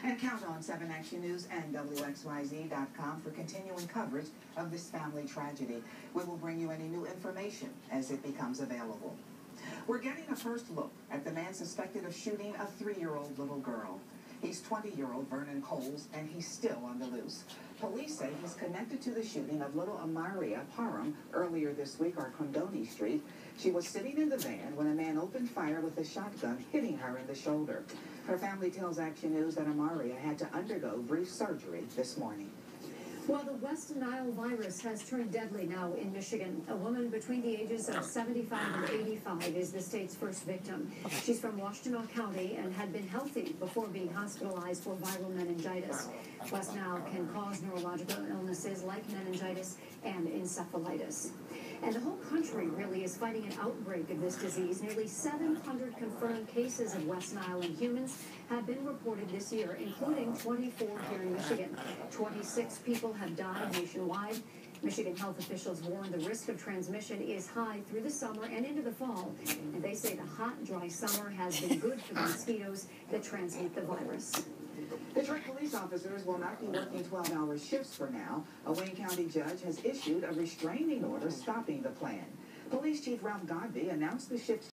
And count on 7 Action News and WXYZ.com for continuing coverage of this family tragedy. We will bring you any new information as it becomes available. We're getting a first look at the man suspected of shooting a 3-year-old little girl. He's 20-year-old Vernon Coles, and he's still on the loose. Police say he's connected to the shooting of little Amaria Parham earlier this week on Condoni Street. She was sitting in the van when a man opened fire with a shotgun, hitting her in the shoulder. Her family tells Action News that Amaria had to undergo brief surgery this morning. Well, the West Nile virus has turned deadly now in Michigan. A woman between the ages of 75 and 85 is the state's first victim. She's from Washtenaw County and had been healthy before being hospitalized for viral meningitis. West Nile can cause neurological illnesses like meningitis and encephalitis. And the whole country really is fighting an outbreak of this disease. Nearly 700 confirmed cases of West Nile in humans have been reported this year, including 24 here in Michigan. 26 people have died nationwide. Michigan health officials warn the risk of transmission is high through the summer and into the fall. And they say the hot, dry summer has been good for the mosquitoes that transmit the virus. Detroit police officers will not be working 12-hour shifts for now. A Wayne County judge has issued a restraining order stopping the plan. Police Chief Ralph Godby announced the shift